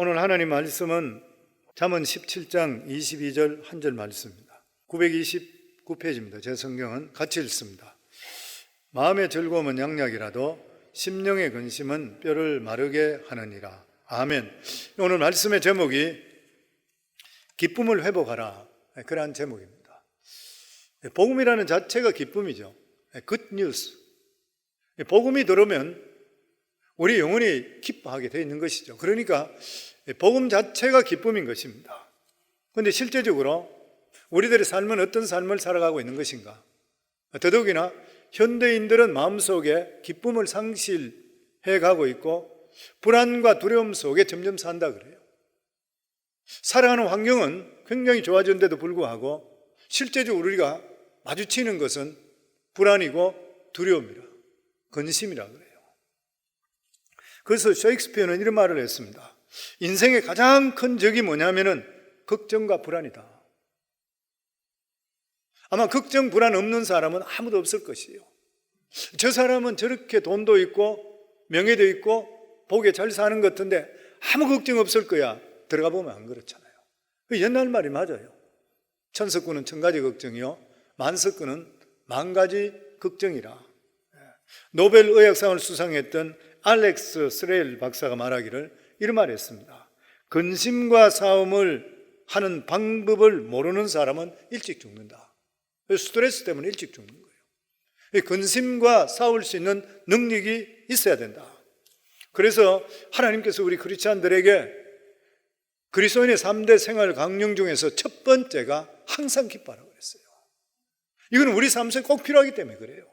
오늘 하나님 말씀은 잠언 17장 22절 한 절 말씀입니다. 929페이지입니다. 제 성경은 같이 읽습니다. 마음의 즐거움은 양약이라도 심령의 근심은 뼈를 마르게 하느니라. 아멘. 오늘 말씀의 제목이 기쁨을 회복하라, 그러한 제목입니다. 복음이라는 자체가 기쁨이죠. Good news. 복음이 들으면 우리 영혼이 기뻐하게 되어 있는 것이죠. 그러니까 복음 자체가 기쁨인 것입니다. 그런데 실제적으로 우리들의 삶은 어떤 삶을 살아가고 있는 것인가? 더더욱이나 현대인들은 마음속에 기쁨을 상실해 가고 있고 불안과 두려움 속에 점점 산다 그래요. 살아가는 환경은 굉장히 좋아졌는데도 불구하고 실제적으로 우리가 마주치는 것은 불안이고 두려움이라, 근심이라 그래요. 그래서 셰익스피어는 이런 말을 했습니다. 인생의 가장 큰 적이 뭐냐면은 걱정과 불안이다. 아마 걱정, 불안 없는 사람은 아무도 없을 것이에요. 저 사람은 저렇게 돈도 있고 명예도 있고 복에 잘 사는 것 같은데 아무 걱정 없을 거야. 들어가 보면 안 그렇잖아요. 옛날 말이 맞아요. 천석구는 천가지 걱정이요, 만석구는 만가지 걱정이라. 노벨 의학상을 수상했던 알렉스 스레일 박사가 말하기를 이런 말을 했습니다. 근심과 싸움을 하는 방법을 모르는 사람은 일찍 죽는다. 스트레스 때문에 일찍 죽는 거예요. 근심과 싸울 수 있는 능력이 있어야 된다. 그래서 하나님께서 우리 크리스찬들에게 그리스도인의 3대 생활 강령 중에서 첫 번째가 항상 기뻐하라고 그랬어요. 이건 우리 삶 속에 꼭 필요하기 때문에 그래요.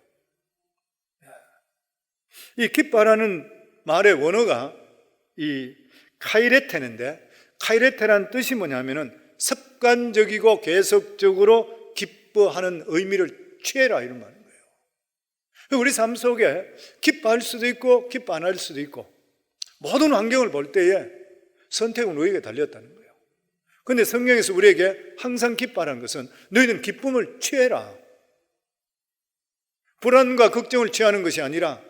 이 기뻐하라는 말의 원어가 이 카이레테인데, 카이레테라는 뜻이 뭐냐면은 습관적이고 계속적으로 기뻐하는 의미를 취해라, 이런 말인 거예요. 우리 삶 속에 기뻐할 수도 있고 기뻐 안 할 수도 있고 모든 환경을 볼 때에 선택은 우리에게 달렸다는 거예요. 그런데 성경에서 우리에게 항상 기뻐하라는 것은 너희는 기쁨을 취해라, 불안과 걱정을 취하는 것이 아니라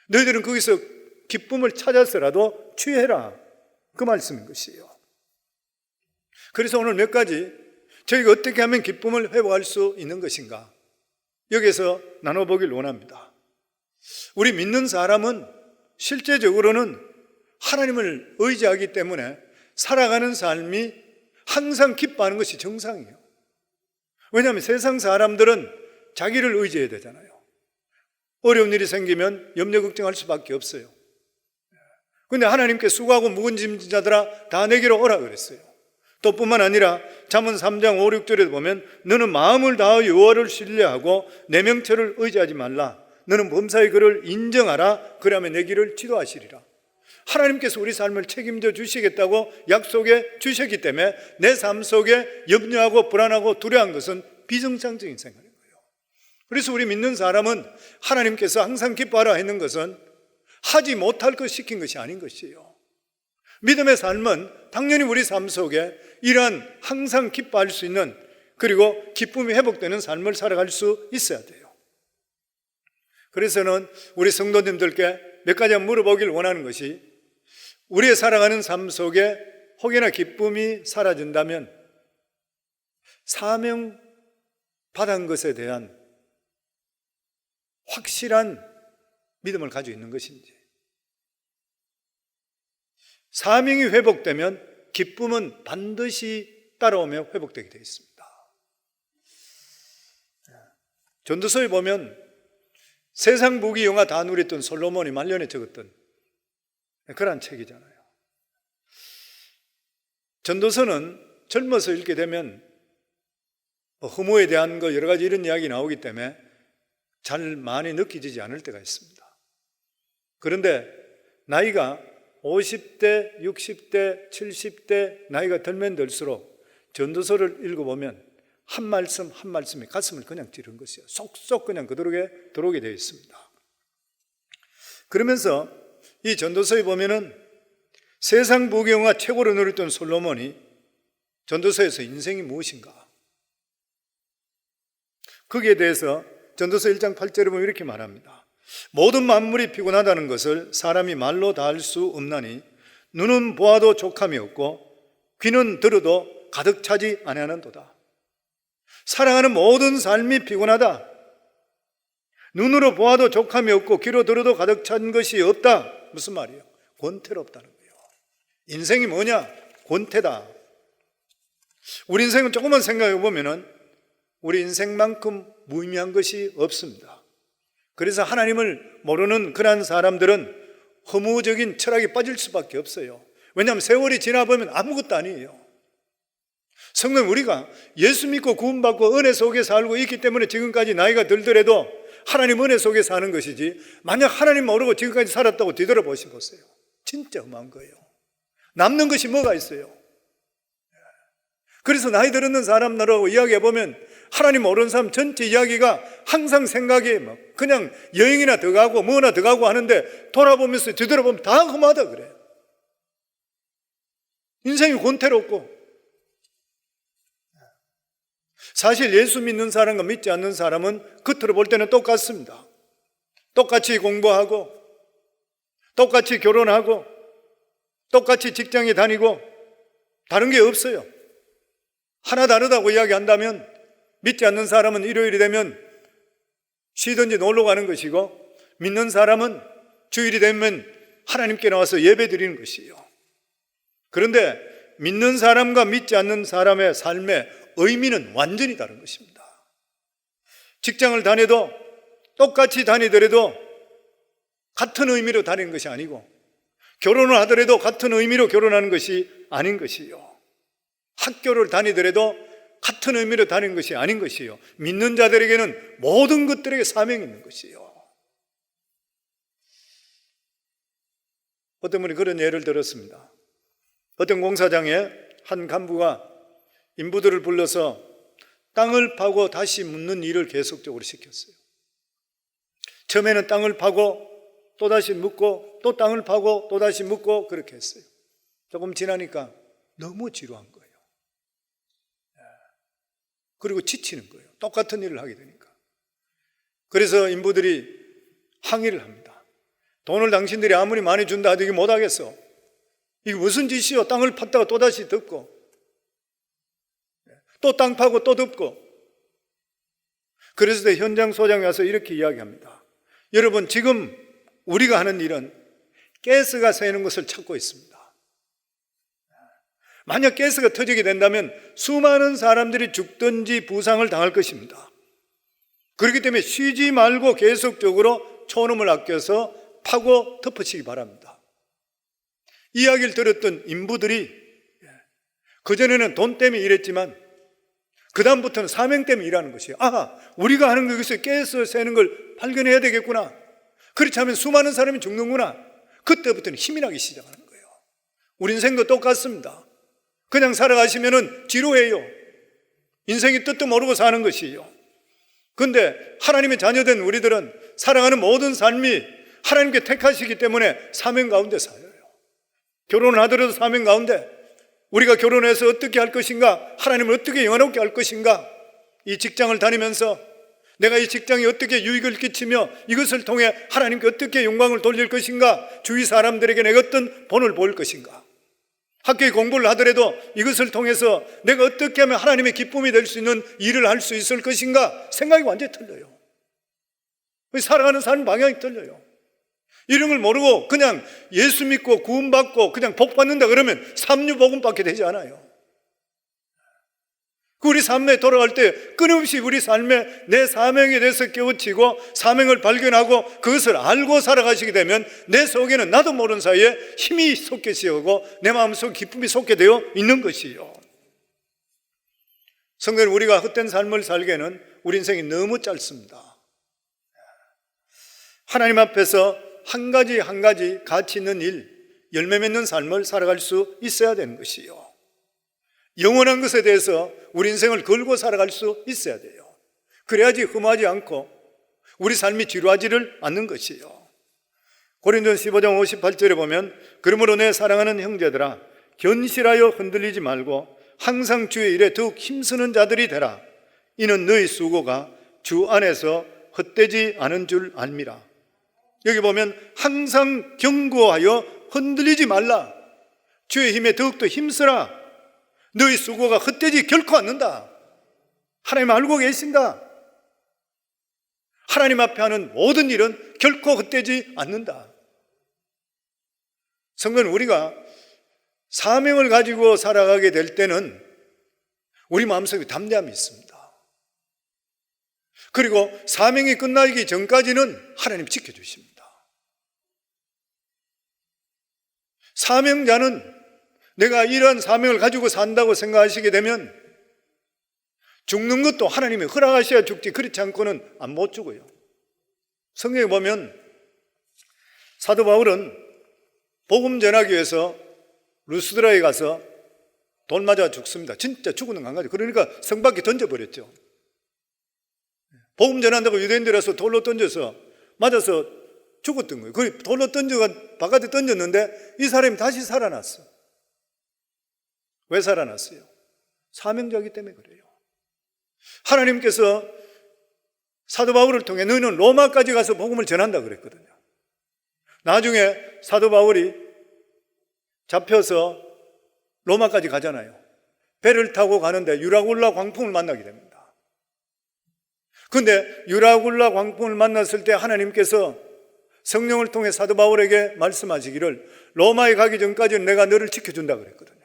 너희들은 거기서 기쁨을 찾아서라도 취해라, 그 말씀인 것이에요. 그래서 오늘 몇 가지 저희가 어떻게 하면 기쁨을 회복할 수 있는 것인가, 여기서 나눠보길 원합니다. 우리 믿는 사람은 실제적으로는 하나님을 의지하기 때문에 살아가는 삶이 항상 기뻐하는 것이 정상이에요. 왜냐하면 세상 사람들은 자기를 의지해야 되잖아요. 어려운 일이 생기면 염려 걱정할 수밖에 없어요. 그런데 하나님께 수고하고 무거운 짐진 자들아 다 내게로 오라 그랬어요. 또 뿐만 아니라 잠언 3장 5, 6절에 보면 너는 마음을 다하여 여호와를 신뢰하고 내 명철을 의지하지 말라. 너는 범사의 그를 인정하라. 그러면 내 길을 지도하시리라. 하나님께서 우리 삶을 책임져 주시겠다고 약속해 주셨기 때문에 내 삶 속에 염려하고 불안하고 두려워한 것은 비정상적인 생각이에요. 그래서 우리 믿는 사람은 하나님께서 항상 기뻐하라 했는 것은 하지 못할 것 시킨 것이 아닌 것이에요. 믿음의 삶은 당연히 우리 삶 속에 이러한 항상 기뻐할 수 있는, 그리고 기쁨이 회복되는 삶을 살아갈 수 있어야 돼요. 그래서는 우리 성도님들께 몇 가지 물어보길 원하는 것이, 우리의 살아가는 삶 속에 혹여나 기쁨이 사라진다면 사명 받은 것에 대한 확실한 믿음을 가지고 있는 것인지, 사명이 회복되면 기쁨은 반드시 따라오며 회복되게 되어 있습니다. 전도서에 보면 세상 부귀 영화 다 누렸던 솔로몬이 말년에 적었던 그런 책이잖아요. 전도서는 젊어서 읽게 되면 허무에 대한 거 여러 가지 이런 이야기 나오기 때문에 잘 많이 느껴지지 않을 때가 있습니다. 그런데 나이가 50대, 60대, 70대 나이가 들면 들수록 전도서를 읽어보면 한 말씀 한 말씀이 가슴을 그냥 찌르는 것이에요. 쏙쏙 그냥 들어오게 되어 있습니다. 그러면서 이 전도서에 보면은 세상 부귀영화 최고로 누렸던 솔로몬이 전도서에서 인생이 무엇인가, 거기에 대해서 전도서 1장 8절에 보면 이렇게 말합니다. 모든 만물이 피곤하다는 것을 사람이 말로 다 할 수 없나니 눈은 보아도 족함이 없고 귀는 들어도 가득 차지 아니하는도다. 살아가는 모든 삶이 피곤하다. 눈으로 보아도 족함이 없고 귀로 들어도 가득 찬 것이 없다. 무슨 말이에요? 권태롭다는 거예요. 인생이 뭐냐? 권태다. 우리 인생은 조금만 생각해 보면은 우리 인생만큼 무의미한 것이 없습니다. 그래서 하나님을 모르는 그런 사람들은 허무적인 철학에 빠질 수밖에 없어요. 왜냐하면 세월이 지나보면 아무것도 아니에요. 성도님, 우리가 예수 믿고 구원받고 은혜 속에 살고 있기 때문에 지금까지 나이가 들더라도 하나님 은혜 속에 사는 것이지, 만약 하나님 모르고 지금까지 살았다고 뒤돌아보시보세요. 진짜 험한 거예요. 남는 것이 뭐가 있어요? 그래서 나이 들었는 사람들하고 이야기해보면 하나님 모르는 사람 전체 이야기가 항상 생각에 막 그냥 여행이나 더 가고 뭐나 더 가고 하는데 돌아보면서 뒤돌아보면 다 험하다 그래요. 인생이 권태롭고. 사실 예수 믿는 사람과 믿지 않는 사람은 겉으로 볼 때는 똑같습니다. 똑같이 공부하고 똑같이 결혼하고 똑같이 직장에 다니고 다른 게 없어요. 하나 다르다고 이야기한다면 믿지 않는 사람은 일요일이 되면 쉬든지 놀러 가는 것이고, 믿는 사람은 주일이 되면 하나님께 나와서 예배 드리는 것이에요. 그런데 믿는 사람과 믿지 않는 사람의 삶의 의미는 완전히 다른 것입니다. 직장을 다녀도 똑같이 다니더라도 같은 의미로 다니는 것이 아니고, 결혼을 하더라도 같은 의미로 결혼하는 것이 아닌 것이요. 학교를 다니더라도 같은 의미로 다니는 것이 아닌 것이요. 믿는 자들에게는 모든 것들에게 사명이 있는 것이요. 어떤 분이 그런 예를 들었습니다. 어떤 공사장에 한 간부가 인부들을 불러서 땅을 파고 다시 묻는 일을 계속적으로 시켰어요. 처음에는 땅을 파고 또다시 묻고 또 땅을 파고 또다시 묻고 그렇게 했어요. 조금 지나니까 너무 지루한 거예요. 그리고 지치는 거예요. 똑같은 일을 하게 되니까. 그래서 인부들이 항의를 합니다. 돈을 당신들이 아무리 많이 준다 하도 이게 못하겠어. 이게 무슨 짓이요? 땅을 팠다가 또다시 덮고 또 땅 파고 또 덮고. 그래서 현장 소장에 와서 이렇게 이야기합니다. 여러분, 지금 우리가 하는 일은 가스가 새는 것을 찾고 있습니다. 만약 가스가 터지게 된다면 수많은 사람들이 죽든지 부상을 당할 것입니다. 그렇기 때문에 쉬지 말고 계속적으로 초놈을 아껴서 파고 덮으시기 바랍니다. 이야기를 들었던 인부들이 그전에는 돈 때문에 일했지만 그 다음부터는 사명 때문에 일하는 것이에요. 아, 우리가 하는 것에서 가스 새는 걸 발견해야 되겠구나. 그렇지 않으면 수많은 사람이 죽는구나. 그때부터는 힘이 나기 시작하는 거예요. 우리 인생도 똑같습니다. 그냥 살아가시면은 지루해요. 인생이 뜻도 모르고 사는 것이에요. 그런데 하나님의 자녀된 우리들은 살아가는 모든 삶이 하나님께 택하시기 때문에 사명 가운데 살아요. 결혼을 하더라도 사명 가운데, 우리가 결혼해서 어떻게 할 것인가, 하나님을 어떻게 영화롭게 할 것인가, 이 직장을 다니면서 내가 이 직장에 어떻게 유익을 끼치며 이것을 통해 하나님께 어떻게 영광을 돌릴 것인가, 주위 사람들에게 내가 어떤 본을 보일 것인가, 학교에 공부를 하더라도 이것을 통해서 내가 어떻게 하면 하나님의 기쁨이 될 수 있는 일을 할 수 있을 것인가, 생각이 완전히 틀려요. 살아가는 삶 방향이 틀려요. 이런 걸 모르고 그냥 예수 믿고 구원받고 그냥 복 받는다 그러면 삼류복음밖에 되지 않아요. 우리 삶에 돌아갈 때 끊임없이 우리 삶에 내 사명에 대해서 깨우치고 사명을 발견하고 그것을 알고 살아가시게 되면 내 속에는 나도 모르는 사이에 힘이 솟게 시작하고 내 마음속 기쁨이 솟게 되어 있는 것이요. 성도는, 우리가 헛된 삶을 살기에는 우리 인생이 너무 짧습니다. 하나님 앞에서 한 가지 한 가지 가치 있는 일, 열매 맺는 삶을 살아갈 수 있어야 되는 것이요. 영원한 것에 대해서 우리 인생을 걸고 살아갈 수 있어야 돼요. 그래야지 흠하지 않고 우리 삶이 지루하지를 않는 것이요. 고린도전서 15장 58절에 보면, 그러므로 내 사랑하는 형제들아, 견실하여 흔들리지 말고 항상 주의 일에 더욱 힘쓰는 자들이 되라. 이는 너희 수고가 주 안에서 헛되지 않은 줄 알미라. 여기 보면 항상 경고하여 흔들리지 말라. 주의 힘에 더욱더 힘쓰라. 너희 수고가 헛되지 결코 않는다. 하나님 알고 계신다. 하나님 앞에 하는 모든 일은 결코 헛되지 않는다. 성도는 우리가 사명을 가지고 살아가게 될 때는 우리 마음속에 담대함이 있습니다. 그리고 사명이 끝나기 전까지는 하나님 지켜주십니다. 사명자는 내가 이러한 사명을 가지고 산다고 생각하시게 되면 죽는 것도 하나님이 허락하셔야 죽지, 그렇지 않고는 못 죽어요. 성경에 보면 사도 바울은 복음 전하기 위해서 루스드라에 가서 돌 맞아 죽습니다. 진짜 죽는 강가죠. 그러니까 성 밖에 던져버렸죠. 복음 전한다고 유대인들 와서 돌로 던져서 맞아서 죽었던 거예요. 그 돌로 던져가 바깥에 던졌는데 이 사람이 다시 살아났어. 왜 살아났어요? 사명자이기 때문에 그래요. 하나님께서 사도 바울을 통해 너희는 로마까지 가서 복음을 전한다 그랬거든요. 나중에 사도 바울이 잡혀서 로마까지 가잖아요. 배를 타고 가는데 유라굴라 광풍을 만나게 됩니다. 그런데 유라굴라 광풍을 만났을 때 하나님께서 성령을 통해 사도 바울에게 말씀하시기를 로마에 가기 전까지는 내가 너를 지켜준다 그랬거든요.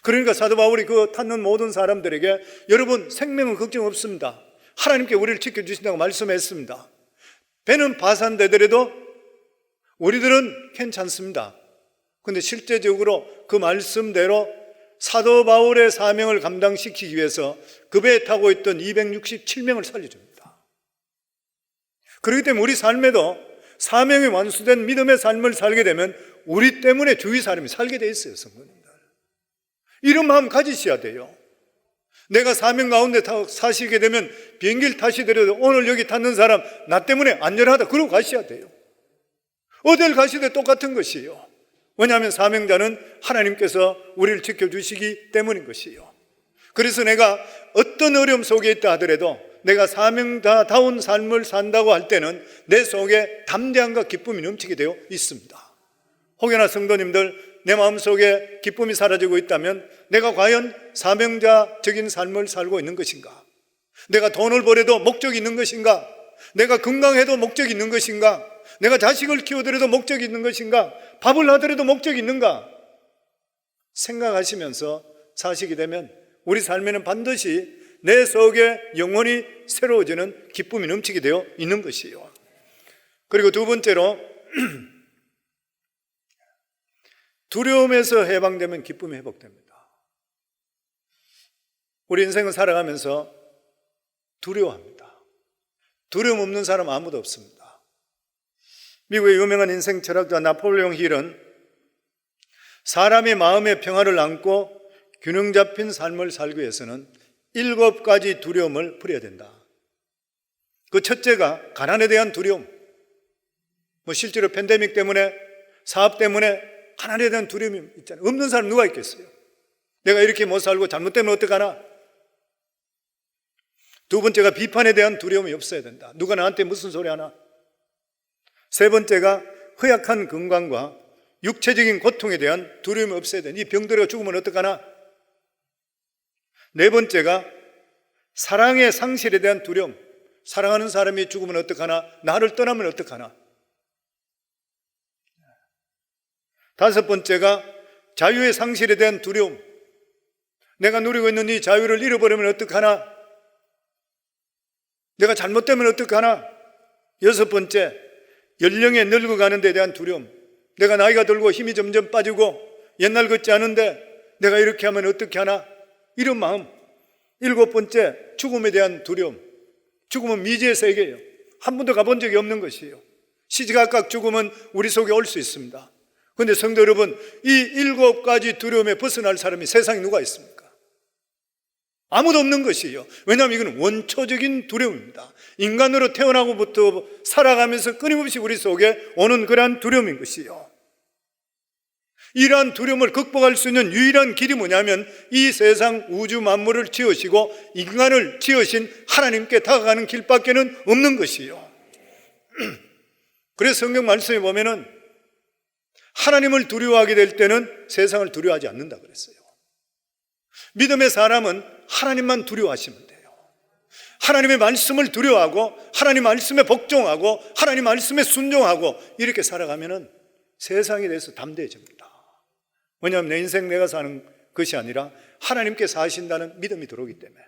그러니까 사도 바울이 그 탔는 모든 사람들에게 여러분 생명은 걱정 없습니다. 하나님께 우리를 지켜주신다고 말씀했습니다. 배는 파산되더라도 우리들은 괜찮습니다. 그런데 실제적으로 그 말씀대로 사도 바울의 사명을 감당시키기 위해서 그 배에 타고 있던 267명을 살려줍니다. 그렇기 때문에 우리 삶에도 사명이 완수된 믿음의 삶을 살게 되면 우리 때문에 주위 사람이 살게 돼 있어요, 성도님들. 이런 마음 가지셔야 돼요. 내가 사명 가운데 사시게 되면 비행기를 타시더라도 오늘 여기 탔는 사람 나 때문에 안전하다 그러고 가셔야 돼요. 어딜 가시되 똑같은 것이에요. 왜냐하면 사명자는 하나님께서 우리를 지켜주시기 때문인 것이에요. 그래서 내가 어떤 어려움 속에 있다 하더라도 내가 사명자다운 삶을 산다고 할 때는 내 속에 담대함과 기쁨이 넘치게 되어 있습니다. 혹여나 성도님들 내 마음속에 기쁨이 사라지고 있다면 내가 과연 사명자적인 삶을 살고 있는 것인가? 내가 돈을 벌어도 목적이 있는 것인가? 내가 건강해도 목적이 있는 것인가? 내가 자식을 키우더라도 목적이 있는 것인가? 밥을 하더라도 목적이 있는가? 생각하시면서 사시게 되면 우리 삶에는 반드시 내 속에 영혼이 새로워지는 기쁨이 넘치게 되어 있는 것이에요. 그리고 두 번째로 두려움에서 해방되면 기쁨이 회복됩니다. 우리 인생을 살아가면서 두려워합니다. 두려움 없는 사람 아무도 없습니다. 미국의 유명한 인생 철학자 나폴레옹 힐은 사람의 마음의 평화를 안고 균형 잡힌 삶을 살기 위해서는 7가지 두려움을 버려야 된다. 그 첫째가 가난에 대한 두려움. 실제로 팬데믹 때문에 사업 때문에 가난에 대한 두려움이 있잖아요. 없는 사람 누가 있겠어요? 내가 이렇게 못 살고 잘못되면 어떡하나? 두 번째가 비판에 대한 두려움이 없어야 된다. 누가 나한테 무슨 소리 하나? 세 번째가 허약한 건강과 육체적인 고통에 대한 두려움이 없어야 된다. 이 병들어 죽으면 어떡하나? 네 번째가 사랑의 상실에 대한 두려움. 사랑하는 사람이 죽으면 어떡하나? 나를 떠나면 어떡하나? 다섯 번째가 자유의 상실에 대한 두려움. 내가 누리고 있는 이 자유를 잃어버리면 어떡하나? 내가 잘못되면 어떡하나? 여섯 번째, 연령에 늙어가는 데 대한 두려움. 내가 나이가 들고 힘이 점점 빠지고 옛날 같지 않은데 내가 이렇게 하면 어떻게 하나? 이런 마음. 일곱 번째, 죽음에 대한 두려움. 죽음은 미지의 세계예요. 한 번도 가본 적이 없는 것이에요. 시시각각 죽음은 우리 속에 올 수 있습니다. 그런데 성도 여러분, 이 7가지 두려움에 벗어날 사람이 세상에 누가 있습니까? 아무도 없는 것이에요. 왜냐하면 이건 원초적인 두려움입니다. 인간으로 태어나고부터 살아가면서 끊임없이 우리 속에 오는 그러한 두려움인 것이에요. 이러한 두려움을 극복할 수 있는 유일한 길이 뭐냐면 이 세상 우주 만물을 지으시고 인간을 지으신 하나님께 다가가는 길밖에는 없는 것이에요. 그래서 성경 말씀에 보면은 하나님을 두려워하게 될 때는 세상을 두려워하지 않는다 그랬어요. 믿음의 사람은 하나님만 두려워하시면 돼요. 하나님의 말씀을 두려워하고 하나님 말씀에 복종하고 하나님 말씀에 순종하고 이렇게 살아가면은 세상에 대해서 담대해집니다. 왜냐하면 내 인생 내가 사는 것이 아니라 하나님께 사신다는 믿음이 들어오기 때문에,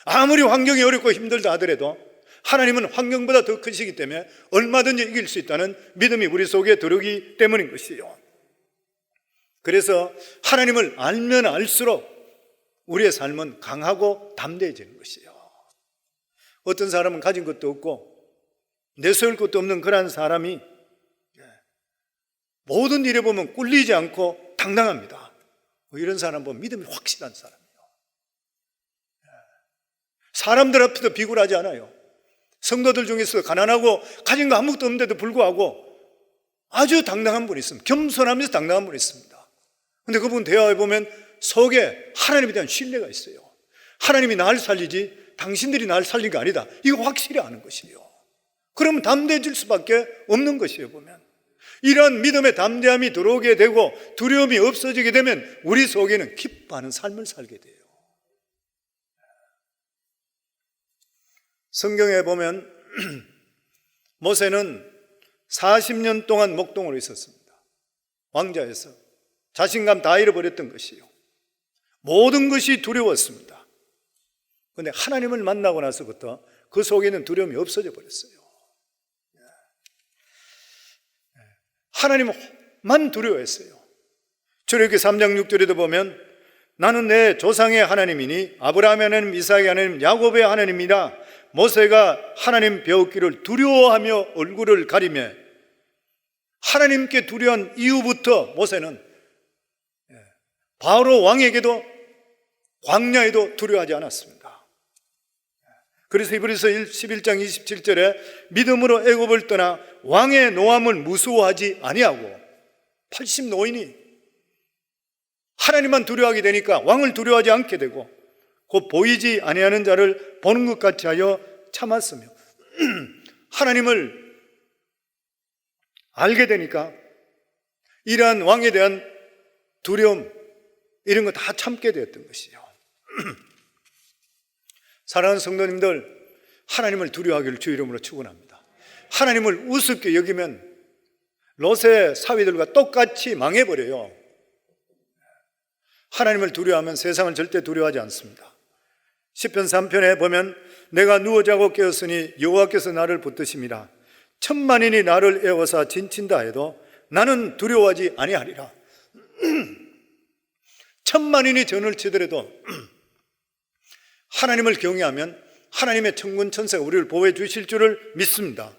아무리 환경이 어렵고 힘들다 하더라도 하나님은 환경보다 더 크시기 때문에 얼마든지 이길 수 있다는 믿음이 우리 속에 들어오기 때문인 것이에요. 그래서 하나님을 알면 알수록 우리의 삶은 강하고 담대해지는 것이에요. 어떤 사람은 가진 것도 없고 내세울 것도 없는 그런 사람이 모든 일에 보면 꿀리지 않고 당당합니다. 이런 사람 보면 믿음이 확실한 사람이에요. 사람들 앞에서 비굴하지 않아요. 성도들 중에서 가난하고 가진 거 아무것도 없는데도 불구하고 아주 당당한 분이 있습니다. 겸손하면서 당당한 분이 있습니다. 그런데 그분 대화해 보면 속에 하나님에 대한 신뢰가 있어요. 하나님이 나를 살리지 당신들이 나를 살린 게 아니다, 이거 확실히 아는 것이에요. 그러면 담대해질 수밖에 없는 것이에요. 보면 이런 믿음의 담대함이 들어오게 되고 두려움이 없어지게 되면 우리 속에는 기뻐하는 삶을 살게 돼요. 성경에 보면 모세는 40년 동안 목동으로 있었습니다. 왕자에서 자신감 다 잃어버렸던 것이요, 모든 것이 두려웠습니다. 그런데 하나님을 만나고 나서부터 그 속에는 두려움이 없어져 버렸어요. 하나님만 두려워했어요. 출애굽기 3장 6절에도 보면 나는 내 조상의 하나님이니 아브라함의 하나님, 이삭의 하나님, 야곱의 하나님이라. 모세가 하나님 배웠기를 두려워하며 얼굴을 가리며, 하나님께 두려운 이후부터 모세는 바로 왕에게도 광야에도 두려워하지 않았습니다. 그래서 히브리서 11장 27절에 믿음으로 애굽을 떠나 왕의 노함을 무서워하지 아니하고, 80 노인이 하나님만 두려워하게 되니까 왕을 두려워하지 않게 되고 곧 보이지 아니하는 자를 보는 것 같이 하여 참았으며 하나님을 알게 되니까 이러한 왕에 대한 두려움 이런 거 다 참게 되었던 것이요. 사랑하는 성도님들, 하나님을 두려워하기를 주 이름으로 축원합니다. 하나님을 우습게 여기면 롯의 사위들과 똑같이 망해버려요. 하나님을 두려워하면 세상을 절대 두려워하지 않습니다. 시편 3편에 보면 내가 누워 자고 깨었으니 여호와께서 나를 붙드심이라. 천만인이 나를 애워사 진친다 해도 나는 두려워하지 아니하리라. 천만인이 전을 치더라도 하나님을 경외하면 하나님의 천군 천사가 우리를 보호해 주실 줄을 믿습니다.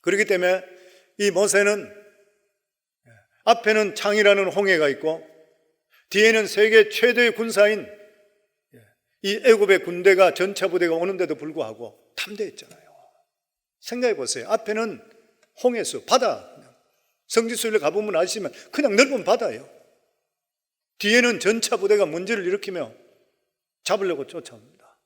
그렇기 때문에 이 모세는 앞에는 창이라는 홍해가 있고 뒤에는 세계 최대의 군사인 이 애굽의 군대가, 전차 부대가 오는데도 불구하고 담대했잖아요. 생각해 보세요. 앞에는 홍해수, 바다, 성지순례 가보면 아시지만 그냥 넓은 바다예요. 뒤에는 전차 부대가 문제를 일으키며 잡으려고 쫓아옵니다.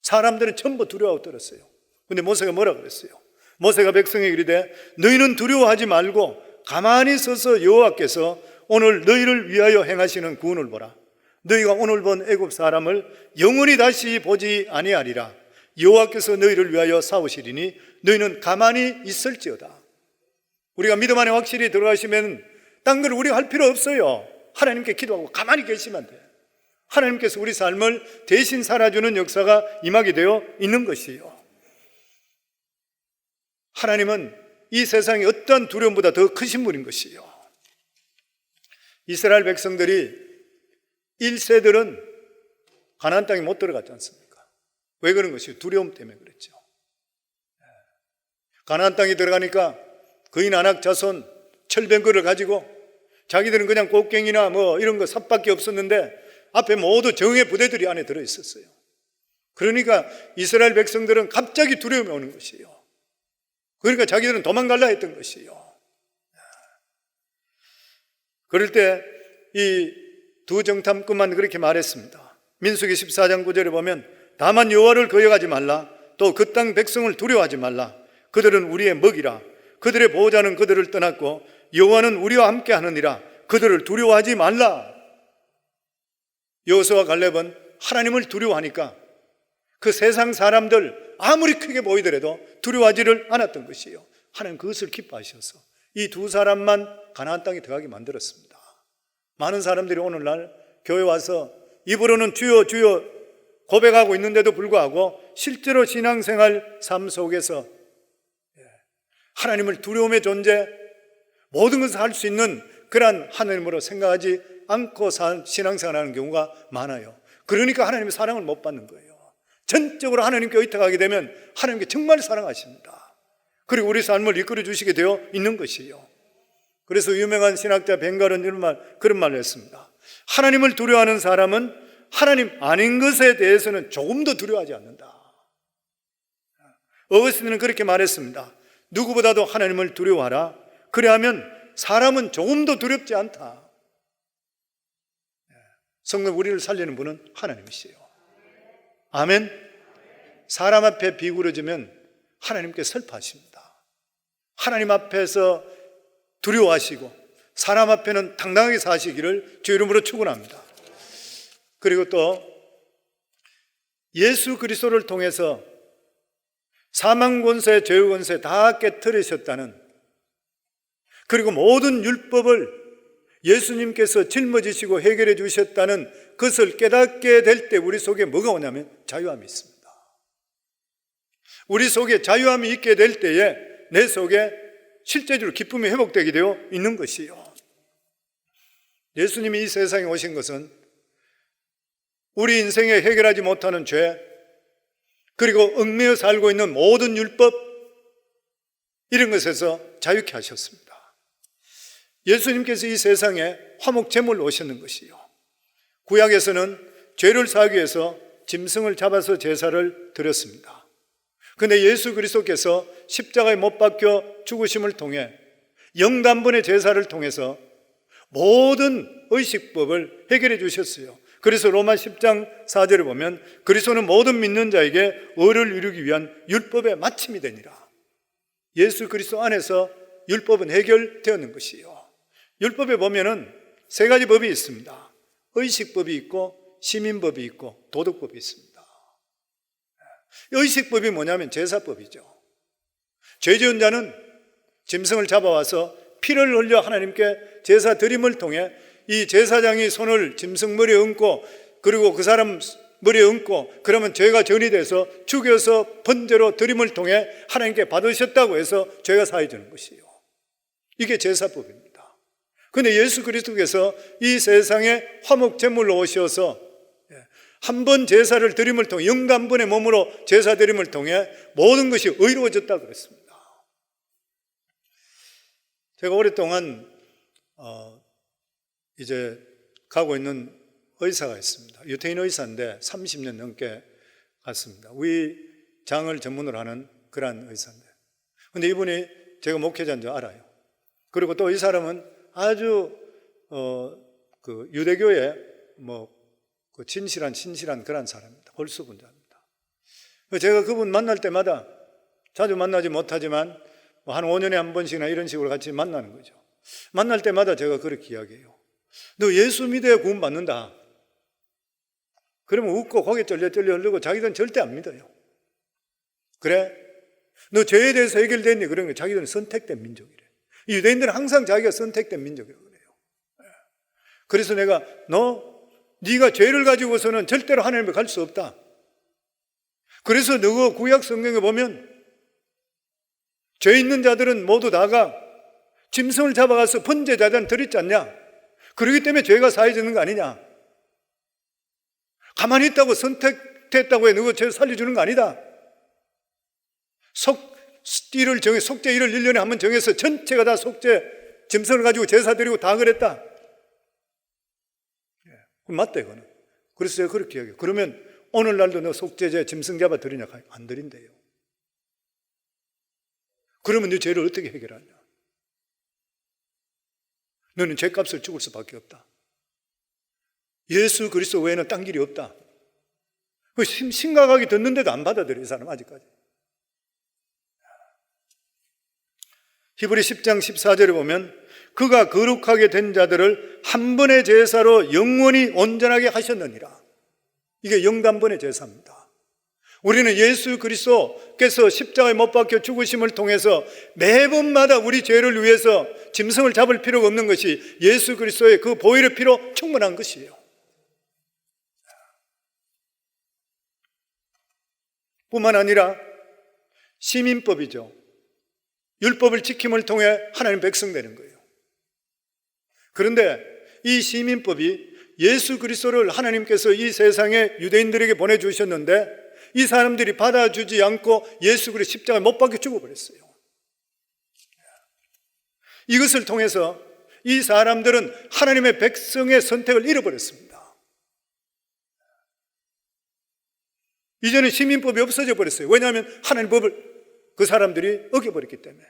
사람들은 전부 두려워하고 떨었어요. 근데 모세가 뭐라 그랬어요? 모세가 백성에게 이르되 너희는 두려워하지 말고 가만히 서서 여호와께서 오늘 너희를 위하여 행하시는 구원을 보라. 너희가 오늘 본 애굽 사람을 영원히 다시 보지 아니하리라. 여호와께서 너희를 위하여 싸우시리니 너희는 가만히 있을지어다. 우리가 믿음 안에 확실히 들어가시면 딴 걸 우리가 할 필요 없어요. 하나님께 기도하고 가만히 계시면 돼요. 하나님께서 우리 삶을 대신 살아주는 역사가 임하게 되어 있는 것이에요. 하나님은 이 세상의 어떠한 두려움보다 더 크신 분인 것이에요. 이스라엘 백성들이 1세들은 가나안 땅에 못 들어갔지 않습니까? 왜 그런 것이에요? 두려움 때문에 그랬죠. 가나안 땅에 들어가니까 거인 안악 자손 철병거를 가지고 자기들은 그냥 곡괭이나 뭐 이런 거 삽밖에 없었는데 앞에 모두 정예 부대들이 안에 들어있었어요. 그러니까 이스라엘 백성들은 갑자기 두려움이 오는 것이에요. 그러니까 자기들은 도망갈라 했던 것이에요. 그럴 때 이 두 정탐꾼만 그렇게 말했습니다. 민수기 14장 9절에 보면 다만 여호와를 거역하지 말라. 또 그 땅 백성을 두려워하지 말라. 그들은 우리의 먹이라. 그들의 보호자는 그들을 떠났고 여호와는 우리와 함께 하느니라. 그들을 두려워하지 말라. 여호수아와 갈렙은 하나님을 두려워하니까 그 세상 사람들 아무리 크게 보이더라도 두려워하지를 않았던 것이에요. 하나님 그것을 기뻐하셔서 이 두 사람만 가나안 땅에 들어가게 만들었습니다. 많은 사람들이 오늘날 교회 와서 입으로는 주여 주여 고백하고 있는데도 불구하고 실제로 신앙생활 삶 속에서 하나님을 두려움의 존재, 모든 것을 할 수 있는 그러한 하나님으로 생각하지 않고 신앙생활하는 경우가 많아요. 그러니까 하나님의 사랑을 못 받는 거예요. 전적으로 하나님께 의탁하게 되면 하나님께 정말 사랑하십니다. 그리고 우리 삶을 이끌어 주시게 되어 있는 것이에요. 그래서 유명한 신학자 벵갈은 그런 말을 했습니다. 하나님을 두려워하는 사람은 하나님 아닌 것에 대해서는 조금도 두려워하지 않는다. 어거스틴은 그렇게 말했습니다. 누구보다도 하나님을 두려워하라. 그래야면 사람은 조금도 두렵지 않다. 성령 우리를 살리는 분은 하나님이시요. 아멘. 사람 앞에 비굴어지면 하나님께 슬퍼하십니다. 하나님 앞에서 두려워하시고 사람 앞에는 당당하게 사시기를 주 이름으로 축원합니다. 그리고 또 예수 그리스도를 통해서 사망 권세, 죄의 권세 다 깨뜨리셨다는, 그리고 모든 율법을 예수님께서 짊어지시고 해결해 주셨다는 것을 깨닫게 될 때 우리 속에 뭐가 오냐면 자유함이 있습니다. 우리 속에 자유함이 있게 될 때에 내 속에 실제적으로 기쁨이 회복되게 되어 있는 것이요. 예수님이 이 세상에 오신 것은 우리 인생에 해결하지 못하는 죄, 그리고 얽매여 살고 있는 모든 율법, 이런 것에서 자유케 하셨습니다. 예수님께서 이 세상에 화목제물로 오셨는 것이요. 구약에서는 죄를 사하기 위해서 짐승을 잡아서 제사를 드렸습니다. 그런데 예수 그리스도께서 십자가에 못 박혀 죽으심을 통해 영단번의 제사를 통해서 모든 의식법을 해결해 주셨어요. 그래서 로마 10장 4절에 보면 그리스도는 모든 믿는 자에게 의를 이루기 위한 율법의 마침이 되니라. 예수 그리스도 안에서 율법은 해결되었는 것이요. 율법에 보면은 세 가지 법이 있습니다. 의식법이 있고 시민법이 있고 도덕법이 있습니다. 의식법이 뭐냐면 제사법이죠. 죄 지은 자는 짐승을 잡아와서 피를 흘려 하나님께 제사 드림을 통해 이 제사장이 손을 짐승 머리에 얹고 그리고 그 사람 머리에 얹고 그러면 죄가 전이 돼서 죽여서 번제로 드림을 통해 하나님께 받으셨다고 해서 죄가 사해지는 것이에요. 이게 제사법입니다. 그런데 예수 그리스도께서 이 세상에 화목제물로 오셔서 한 번 제사를 드림을 통해 영단번의 몸으로 제사 드림을 통해 모든 것이 의로워졌다고 그랬습니다. 제가 오랫동안 이제 가고 있는 의사가 있습니다. 유태인 의사인데 30년 넘게 갔습니다. 위장을 전문으로 하는 그런 의사인데, 근데 이분이 제가 목회자인 줄 알아요. 그리고 또 이 사람은 아주 그 유대교의 그 신실한 그런 사람입니다. 홀수분자입니다. 제가 그분 만날 때마다, 자주 만나지 못하지만 한 5년에 한 번씩이나 이런 식으로 같이 만나는 거죠. 만날 때마다 제가 그렇게 이야기해요. 너 예수 믿어야 구원 받는다. 그러면 웃고 고개 쩔려쩔려 흐르고 자기들은 절대 안 믿어요. 그래? 너 죄에 대해서 해결됐니? 그러면 자기들은 선택된 민족이래. 이 유대인들은 항상 자기가 선택된 민족이라고 그래요. 그래서 내가 네가 죄를 가지고서는 절대로 하나님께 갈 수 없다. 그래서 너 구약 성경에 보면 죄 있는 자들은 모두 다가 짐승을 잡아가서 번제자단 드렸지 않냐? 그렇기 때문에 죄가 사해지는 거 아니냐? 가만히 있다고 선택했다고 해 너가 죄 살려주는 거 아니다. 속죄 1을 1년에 한 번 정해서 전체가 다 속죄 짐승을 가지고 제사 드리고 다 그랬다. 맞다 이거는. 그래서 제가 그렇게 이야기해요. 그러면 오늘날도 너 속죄제 짐승 잡아 드리냐? 안 드린대요. 그러면 너 죄를 어떻게 해결하냐? 너는 죄값을 죽을 수밖에 없다. 예수 그리스도 외에는 딴 길이 없다. 심각하게 듣는데도 안 받아들여 이 사람 아직까지. 히브리 10장 14절에 보면 그가 거룩하게 된 자들을 한 번의 제사로 영원히 온전하게 하셨느니라. 이게 영단번의 제사입니다. 우리는 예수 그리스도께서 십자가에 못 박혀 죽으심을 통해서 매번마다 우리 죄를 위해서 짐승을 잡을 필요가 없는 것이 예수 그리스도의 그 보혈의 피로 충분한 것이에요. 뿐만 아니라 시민법이죠. 율법을 지킴을 통해 하나님 백성 되는 거예요. 그런데 이 시민법이 예수 그리스도를 하나님께서 이 세상에 유대인들에게 보내주셨는데 이 사람들이 받아주지 않고 예수 그리스도 십자가에 못 박혀 죽어버렸어요. 이것을 통해서 이 사람들은 하나님의 백성의 선택을 잃어버렸습니다. 이제는 시민법이 없어져 버렸어요. 왜냐하면 하나님 법을 그 사람들이 어겨버렸기 때문에.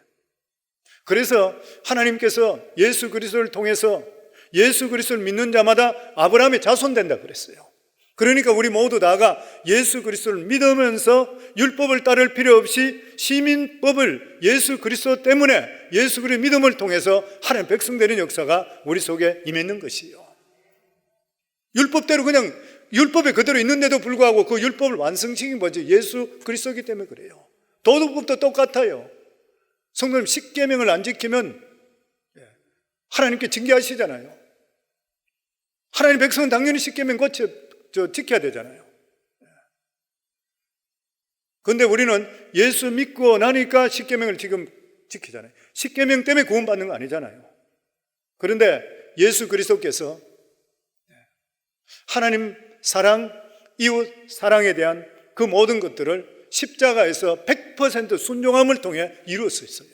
그래서 하나님께서 예수 그리스도를 통해서 예수 그리스도를 믿는 자마다 아브라함의 자손 된다 그랬어요. 그러니까 우리 모두 다가 예수 그리스도를 믿으면서 율법을 따를 필요 없이 시민법을 예수 그리스도 때문에 예수 그리스도 믿음을 통해서 하나님 백성 되는 역사가 우리 속에 임했는 것이요. 율법대로 그냥 율법에 그대로 있는데도 불구하고 그 율법을 완성시킨 거지 예수 그리스도이기 때문에 그래요. 도덕법도 똑같아요. 성도님 십계명을 안 지키면 하나님께 징계하시잖아요. 하나님 백성은 당연히 십계명 지켜야 되잖아요. 그런데 우리는 예수 믿고 나니까 십계명을 지금 지키잖아요. 십계명 때문에 구원받는 거 아니잖아요. 그런데 예수 그리스도께서 하나님 사랑, 이웃 사랑에 대한 그 모든 것들을 십자가에서 100% 순종함을 통해 이룰 수 있어요.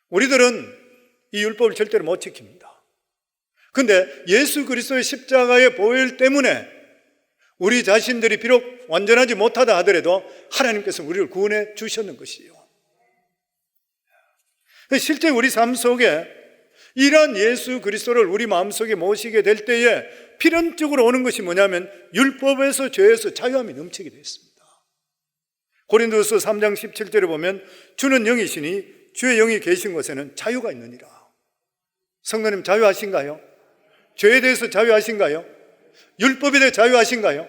우리들은 이 율법을 절대로 못 지킵니다. 그런데 예수 그리스도의 십자가의 보혈 때문에 우리 자신들이 비록 완전하지 못하다 하더라도 하나님께서 우리를 구원해 주셨는 것이에요. 실제 우리 삶 속에 이러한 예수 그리스도를 우리 마음속에 모시게 될 때에 필연적으로 오는 것이 뭐냐면 율법에서 죄에서 자유함이 넘치게 되어 있습니다. 고린도서 3장 17절에 보면 주는 영이시니 주의 영이 계신 곳에는 자유가 있느니라. 성도님 자유하신가요? 죄에 대해서 자유하신가요? 율법에 대해 자유하신가요?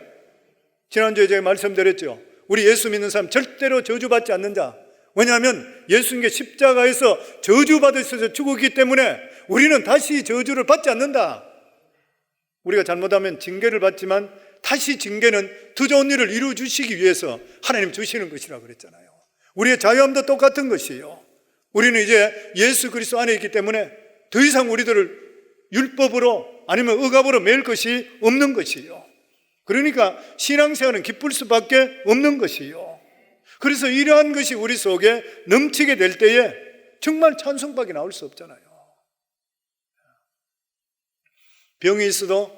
지난주에 제가 말씀드렸죠. 우리 예수 믿는 사람 절대로 저주받지 않는 자. 왜냐하면 예수님께 십자가에서 저주받으셔서 죽었기 때문에 우리는 다시 저주를 받지 않는다. 우리가 잘못하면 징계를 받지만 다시 징계는 더 좋은 일을 이루어 주시기 위해서 하나님 주시는 것이라고 그랬잖아요. 우리의 자유함도 똑같은 것이에요. 우리는 이제 예수 그리스도 안에 있기 때문에 더 이상 우리들을 율법으로 아니면 억압으로 매일 것이 없는 것이에요. 그러니까 신앙생활은 기쁠 수밖에 없는 것이에요. 그래서 이러한 것이 우리 속에 넘치게 될 때에 정말 찬송밖에 나올 수 없잖아요. 병이 있어도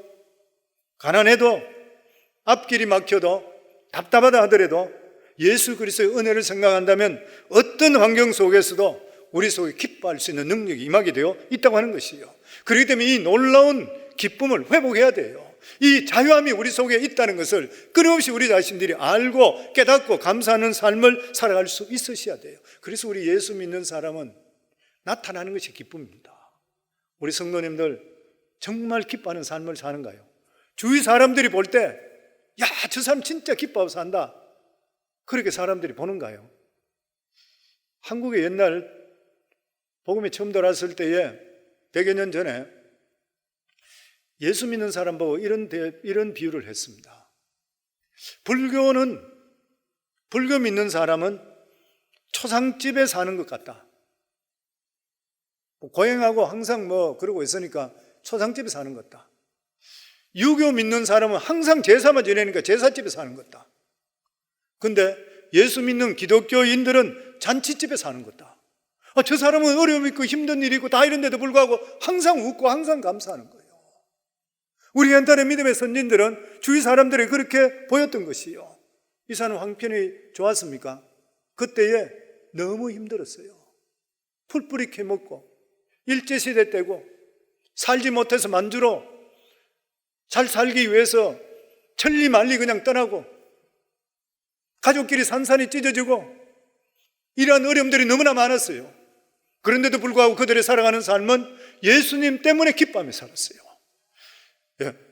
가난해도 앞길이 막혀도 답답하다 하더라도 예수 그리스도의 은혜를 생각한다면 어떤 환경 속에서도 우리 속에 기뻐할 수 있는 능력이 임하게 되어 있다고 하는 것이에요. 그렇기 때문에 이 놀라운 기쁨을 회복해야 돼요. 이 자유함이 우리 속에 있다는 것을 끊임없이 우리 자신들이 알고 깨닫고 감사하는 삶을 살아갈 수 있으셔야 돼요. 그래서 우리 예수 믿는 사람은 나타나는 것이 기쁨입니다. 우리 성도님들 정말 기뻐하는 삶을 사는가요? 주위 사람들이 볼 때 야, 저 사람 진짜 기뻐하고 산다. 그렇게 사람들이 보는가요? 한국에 옛날 복음이 처음 들어왔을 때에 100여 년 전에 예수 믿는 사람 보고 이런 비유를 했습니다. 불교 믿는 사람은 초상집에 사는 것 같다. 고행하고 항상 그러고 있으니까 초상집에 사는 것 같다. 유교 믿는 사람은 항상 제사만 지내니까 제사집에 사는 것 같다. 근데 예수 믿는 기독교인들은 잔치집에 사는 것 같다. 저 사람은 어려움이 있고 힘든 일이 있고 다 이런데도 불구하고 항상 웃고 항상 감사하는 거예요. 우리 옛날의 믿음의 선진들은 주위 사람들이 그렇게 보였던 것이요. 이 사람 형편이 좋았습니까? 그때에 너무 힘들었어요. 풀뿌리 캐먹고 일제시대 때고 살지 못해서 만주로 잘 살기 위해서 천리만리 그냥 떠나고 가족끼리 산산이 찢어지고 이러한 어려움들이 너무나 많았어요. 그런데도 불구하고 그들이 살아가는 삶은 예수님 때문에 기뻐하며 살았어요.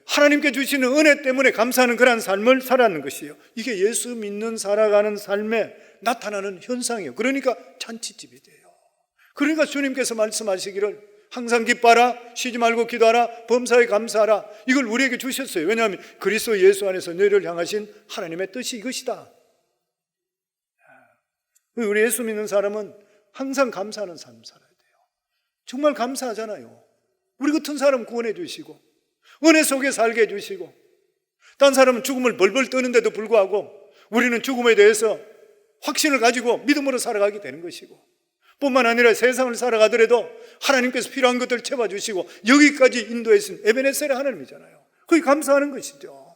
하나님께 주시는 은혜 때문에 감사하는 그러한 삶을 살았는 것이에요. 이게 예수 믿는 살아가는 삶에 나타나는 현상이에요. 그러니까 잔치집이 돼요. 그러니까 주님께서 말씀하시기를 항상 기뻐하라, 쉬지 말고 기도하라, 범사에 감사하라, 이걸 우리에게 주셨어요. 왜냐하면 그리스도 예수 안에서 너희를 향하신 하나님의 뜻이 이것이다. 우리 예수 믿는 사람은 항상 감사하는 삶을 살아야 돼요. 정말 감사하잖아요. 우리 같은 사람 구원해 주시고 은혜 속에 살게 해주시고, 딴 사람은 죽음을 벌벌 떠는데도 불구하고 우리는 죽음에 대해서 확신을 가지고 믿음으로 살아가게 되는 것이고, 뿐만 아니라 세상을 살아가더라도 하나님께서 필요한 것들을 채워주시고 여기까지 인도해주신 에베네셀의 하나님이잖아요. 그게 감사하는 것이죠.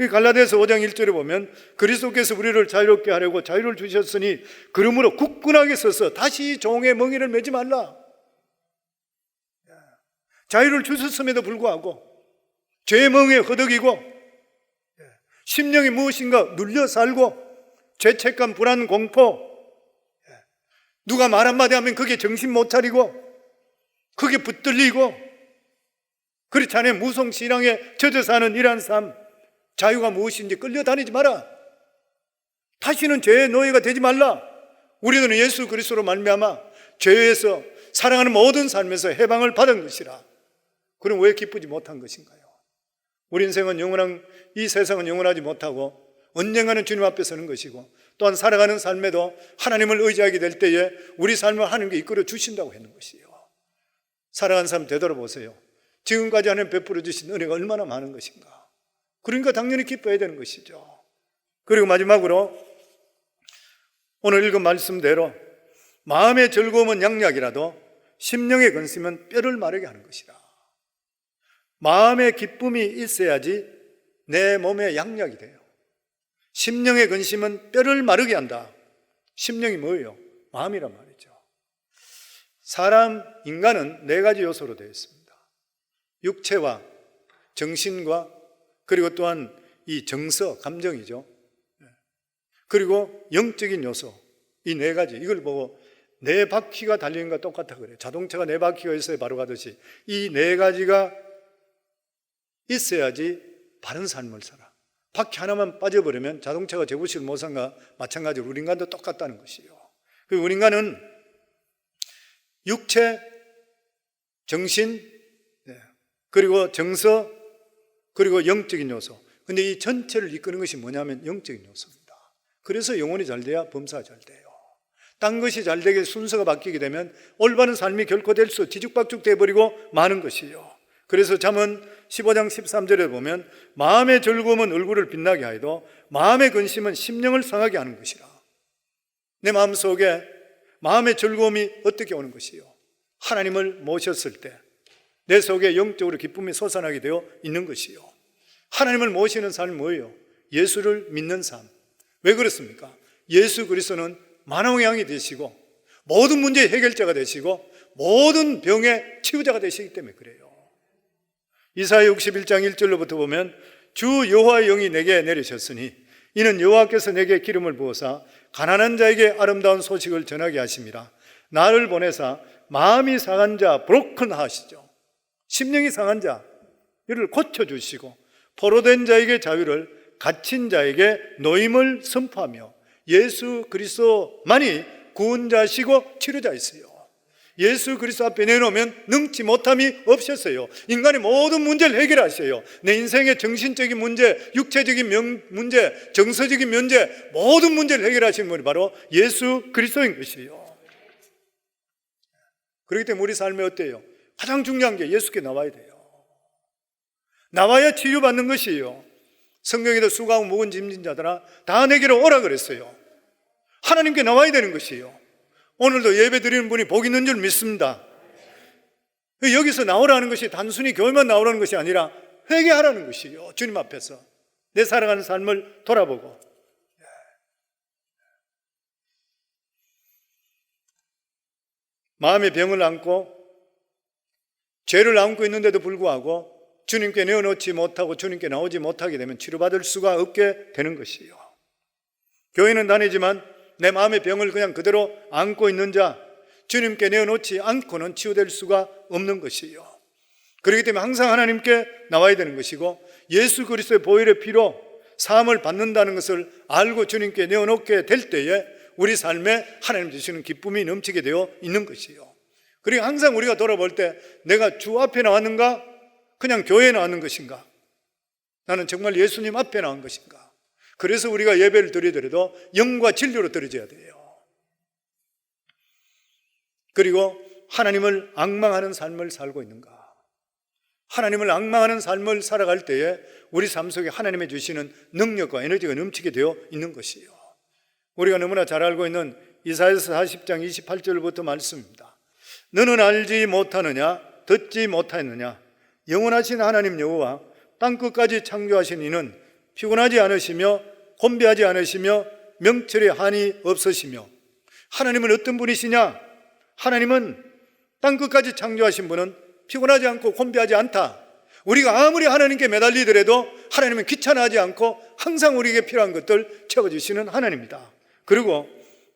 갈라디아서 5장 1절에 보면 그리스도께서 우리를 자유롭게 하려고 자유를 주셨으니 그러므로 굳건하게 서서 다시 종의 멍에를 매지 말라. 자유를 주셨음에도 불구하고 죄의 멍에 허덕이고 심령이 무엇인가 눌려 살고 죄책감, 불안, 공포, 누가 말 한마디 하면 그게 정신 못 차리고 그게 붙들리고 그리 자네 무송신앙에 젖어 사는 이러한 삶, 자유가 무엇인지 끌려다니지 마라. 다시는 죄의 노예가 되지 말라. 우리들은 예수 그리스도로 말미암아 죄에서 사랑하는 모든 삶에서 해방을 받은 것이라. 그럼 왜 기쁘지 못한 것인가요? 우리 인생은 영원한, 이 세상은 영원하지 못하고 언젠가는 주님 앞에 서는 것이고, 또한 살아가는 삶에도 하나님을 의지하게 될 때에 우리 삶을 하나님께 이끌어 주신다고 했는 것이에요. 살아가는 삶 되돌아보세요. 지금까지 하나님 베풀어 주신 은혜가 얼마나 많은 것인가. 그러니까 당연히 기뻐해야 되는 것이죠. 그리고 마지막으로 오늘 읽은 말씀대로 마음의 즐거움은 양약이라도 심령의 근심은 뼈를 마르게 하는 것이라. 마음의 기쁨이 있어야지 내 몸의 양약이 돼요. 심령의 근심은 뼈를 마르게 한다. 심령이 뭐예요? 마음이란 말이죠. 사람, 인간은 네 가지 요소로 되어 있습니다. 육체와 정신과 그리고 또한 이 정서, 감정이죠. 그리고 영적인 요소, 이 네 가지. 이걸 보고 네 바퀴가 달리는 것과 똑같아 그래요. 자동차가 네 바퀴가 있어야 바로 가듯이 이 네 가지가 있어야지 바른 삶을 살아. 바퀴 하나만 빠져버리면 자동차가 제부시를 못 산과 마찬가지로 우리 인간도 똑같다는 것이에요. 그리고 우리 인간은 육체, 정신, 그리고 정서, 그리고 영적인 요소. 근데 이 전체를 이끄는 것이 뭐냐면 영적인 요소입니다. 그래서 영혼이 잘 돼야 범사가 잘 돼요. 딴 것이 잘 되게 순서가 바뀌게 되면 올바른 삶이 결코 될 수, 뒤죽박죽 돼버리고 마는 것이에요. 그래서 잠언 15장 13절에 보면 마음의 즐거움은 얼굴을 빛나게 하여도 마음의 근심은 심령을 상하게 하는 것이라. 내 마음속에 마음의 즐거움이 어떻게 오는 것이요? 하나님을 모셨을 때 내 속에 영적으로 기쁨이 솟아나게 되어 있는 것이요. 하나님을 모시는 삶이 뭐예요? 예수를 믿는 삶. 왜 그렇습니까? 예수 그리스도는 만왕의 왕이 되시고 모든 문제의 해결자가 되시고 모든 병의 치유자가 되시기 때문에 그래요. 이사야 61장 1절로부터 보면 주 여호와의 영이 내게 내리셨으니 이는 여호와께서 내게 기름을 부어사 가난한 자에게 아름다운 소식을 전하게 하심이라. 나를 보내사 마음이 상한 자 브로큰 하시죠. 심령이 상한 자 이를 고쳐주시고 포로된 자에게 자유를, 갇힌 자에게 노임을 선포하며. 예수 그리스도만이 구원자시고 치료자이세요. 예수 그리스도 앞에 내놓으면 능치 못함이 없었어요. 인간의 모든 문제를 해결하셔요. 내 인생의 정신적인 문제, 육체적인 문제, 정서적인 문제, 모든 문제를 해결하시는 분이 바로 예수 그리스도인 것이에요. 그렇기 때문에 우리 삶에 어때요? 가장 중요한 게 예수께 나와야 돼요. 나와야 치유받는 것이에요. 성경에도 수고하고 무거운 짐진 자들아 다 내게로 오라 그랬어요. 하나님께 나와야 되는 것이에요. 오늘도 예배 드리는 분이 복 있는 줄 믿습니다. 여기서 나오라는 것이 단순히 교회만 나오라는 것이 아니라 회개하라는 것이에요. 주님 앞에서 내 살아가는 삶을 돌아보고. 마음의 병을 안고 죄를 안고 있는데도 불구하고 주님께 내어놓지 못하고 주님께 나오지 못하게 되면 치료받을 수가 없게 되는 것이에요. 교회는 다니지만 내 마음의 병을 그냥 그대로 안고 있는 자, 주님께 내어놓지 않고는 치유될 수가 없는 것이에요. 그렇기 때문에 항상 하나님께 나와야 되는 것이고, 예수 그리스도의 보혈의 피로 사함을 받는다는 것을 알고 주님께 내어놓게 될 때에 우리 삶에 하나님 주시는 기쁨이 넘치게 되어 있는 것이에요. 그리고 항상 우리가 돌아볼 때 내가 주 앞에 나왔는가? 그냥 교회에 나왔는 것인가? 나는 정말 예수님 앞에 나온 것인가? 그래서 우리가 예배를 드리더라도 영과 진리로 드려져야 돼요. 그리고 하나님을 앙망하는 삶을 살고 있는가? 하나님을 앙망하는 삶을 살아갈 때에 우리 삶 속에 하나님이 주시는 능력과 에너지가 넘치게 되어 있는 것이에요. 우리가 너무나 잘 알고 있는 이사야서 40장 28절부터 말씀입니다. 너는 알지 못하느냐? 듣지 못하였느냐? 영원하신 하나님 여호와 땅끝까지 창조하신 이는 피곤하지 않으시며 곤비하지 않으시며 명철에 한이 없으시며. 하나님은 어떤 분이시냐? 하나님은 땅끝까지 창조하신 분은 피곤하지 않고 곤비하지 않다. 우리가 아무리 하나님께 매달리더라도 하나님은 귀찮아하지 않고 항상 우리에게 필요한 것들 채워주시는 하나님입니다. 그리고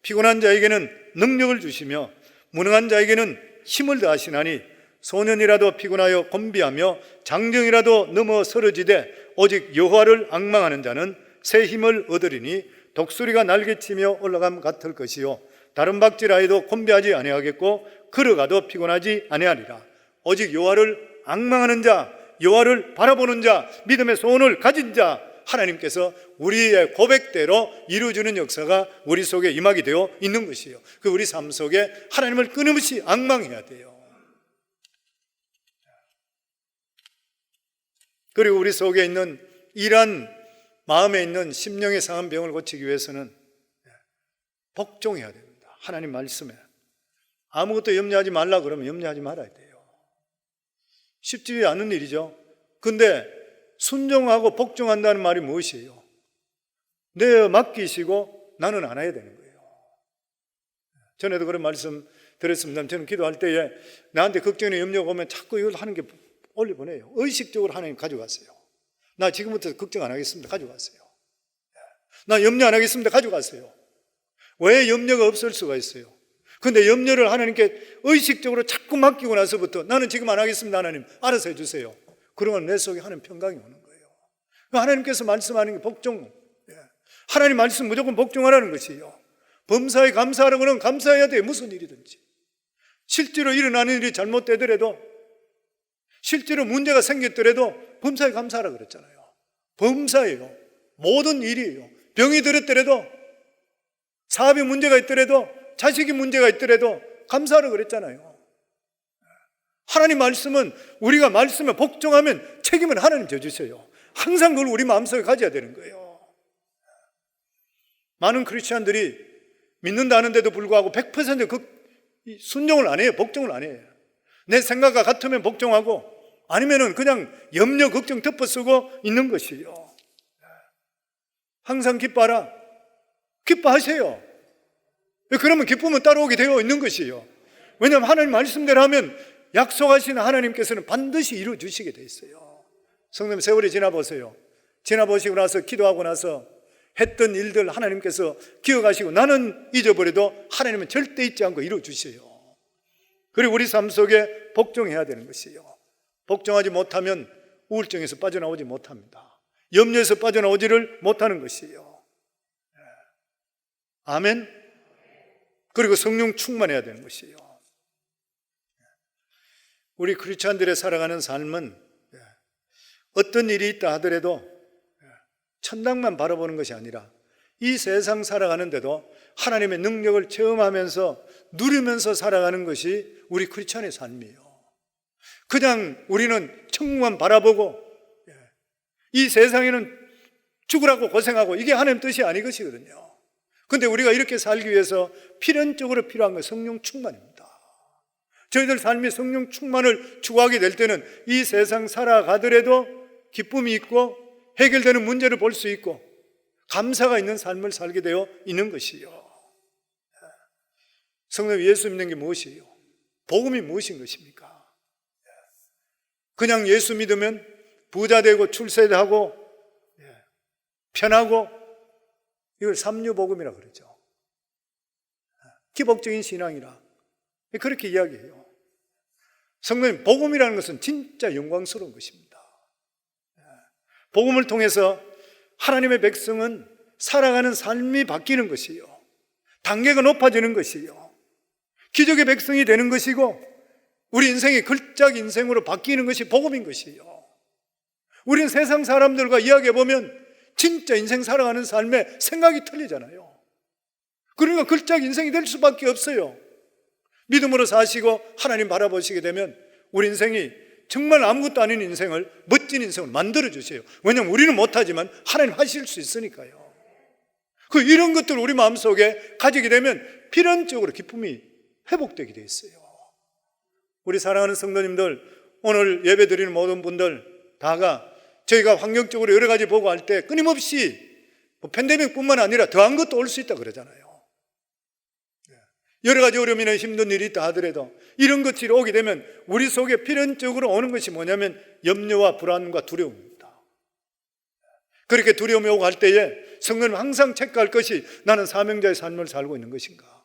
피곤한 자에게는 능력을 주시며 무능한 자에게는 힘을 더하시나니 소년이라도 피곤하여 곤비하며 장정이라도 넘어 쓰러지되 오직 여호와를 앙망하는 자는 새 힘을 얻으리니 독수리가 날개치며 올라감 같을 것이요 다른 박질하여도 곤비하지 아니하겠고 걸어가도 피곤하지 아니하리라. 오직 여호와를 앙망하는 자, 여호와를 바라보는 자, 믿음의 소원을 가진 자, 하나님께서 우리의 고백대로 이루어주는 역사가 우리 속에 임하게 되어 있는 것이에요. 그 우리 삶 속에 하나님을 끊임없이 앙망해야 돼요. 그리고 우리 속에 있는 이러한 마음에 있는 심령의 상한 병을 고치기 위해서는 복종해야 됩니다. 하나님 말씀에 아무것도 염려하지 말라 그러면 염려하지 말아야 돼요. 쉽지 않은 일이죠. 근데 순종하고 복종한다는 말이 무엇이에요? 내 맡기시고 나는 안 해야 되는 거예요. 전에도 그런 말씀 드렸습니다. 저는 기도할 때에 나한테 걱정이나 염려가 오면 자꾸 이걸 하는 게 올려보내요. 의식적으로 하나님 가져가세요. 나 지금부터 걱정 안 하겠습니다. 가져가세요. 나 염려 안 하겠습니다. 가져가세요. 왜 염려가 없을 수가 있어요? 근데 염려를 하나님께 의식적으로 자꾸 맡기고 나서부터 나는 지금 안 하겠습니다. 하나님 알아서 해주세요. 그러면 내 속에 하나님 평강이 오는 거예요. 하나님께서 말씀하는 게 복종. 하나님 말씀 무조건 복종하라는 것이에요. 범사에 감사하라고는 감사해야 돼요. 무슨 일이든지. 실제로 일어나는 일이 잘못되더라도, 실제로 문제가 생겼더라도 범사에 감사하라 그랬잖아요. 범사예요. 모든 일이에요. 병이 들었더라도, 사업에 문제가 있더라도, 자식이 문제가 있더라도 감사하라 그랬잖아요. 하나님 말씀은 우리가 말씀에 복종하면 책임을 하나님 져주세요. 항상 그걸 우리 마음속에 가져야 되는 거예요. 많은 크리스찬들이 믿는다 하는데도 불구하고 100% 순종을 안 해요. 복종을 안 해요. 내 생각과 같으면 복종하고 아니면은 그냥 염려, 걱정 덮어쓰고 있는 것이에요. 항상 기뻐하라. 기뻐하세요. 그러면 기쁨은 따라오게 되어 있는 것이에요. 왜냐하면 하나님 말씀대로 하면 약속하신 하나님께서는 반드시 이루어 주시게 돼 있어요. 성도님, 세월이 지나보세요. 지나보시고 나서 기도하고 나서 했던 일들 하나님께서 기억하시고 나는 잊어버려도 하나님은 절대 잊지 않고 이루어 주세요. 그리고 우리 삶 속에 복종해야 되는 것이에요. 복종하지 못하면 우울증에서 빠져나오지 못합니다. 염려에서 빠져나오지를 못하는 것이에요. 아멘. 그리고 성령 충만해야 되는 것이에요. 우리 크리스찬들의 살아가는 삶은 어떤 일이 있다 하더라도 천당만 바라보는 것이 아니라 이 세상 살아가는데도 하나님의 능력을 체험하면서 누리면서 살아가는 것이 우리 크리스찬의 삶이에요. 그냥 우리는 천국만 바라보고 이 세상에는 죽으라고 고생하고 이게 하나님 뜻이 아니것이거든요. 근데 우리가 이렇게 살기 위해서 필연적으로 필요한 건 성령 충만입니다. 저희들 삶이 성령 충만을 추구하게 될 때는 이 세상 살아가더라도 기쁨이 있고 해결되는 문제를 볼 수 있고 감사가 있는 삶을 살게 되어 있는 것이요. 성도님, 예수 믿는 게 무엇이에요? 복음이 무엇인 것입니까? 그냥 예수 믿으면 부자 되고 출세하고 편하고 이걸 삼류복음이라 그러죠. 기복적인 신앙이라. 그렇게 이야기해요. 성도님, 복음이라는 것은 진짜 영광스러운 것입니다. 복음을 통해서 하나님의 백성은 살아가는 삶이 바뀌는 것이요, 단계가 높아지는 것이요, 기적의 백성이 되는 것이고, 우리 인생이 걸작 인생으로 바뀌는 것이 복음인 것이요. 우린 세상 사람들과 이야기해보면 진짜 인생 살아가는 삶에 생각이 틀리잖아요. 그러니까 걸작 인생이 될 수밖에 없어요. 믿음으로 사시고 하나님 바라보시게 되면 우리 인생이 정말 아무것도 아닌 인생을 멋진 인생을 만들어 주세요. 왜냐하면 우리는 못하지만 하나님 하실 수 있으니까요. 이런 것들을 우리 마음속에 가지게 되면 필연적으로 기쁨이 회복되게 돼 있어요. 우리 사랑하는 성도님들, 오늘 예배 드리는 모든 분들 다가 저희가 환경적으로 여러 가지 보고 할 때 끊임없이 팬데믹뿐만 아니라 더한 것도 올 수 있다 그러잖아요. 여러 가지 어려움이나 힘든 일이 있다 하더라도 이런 것들이 오게 되면 우리 속에 필연적으로 오는 것이 뭐냐면 염려와 불안과 두려움입니다. 그렇게 두려움이 오고 할 때에 성도는 항상 체크할 것이, 나는 사명자의 삶을 살고 있는 것인가?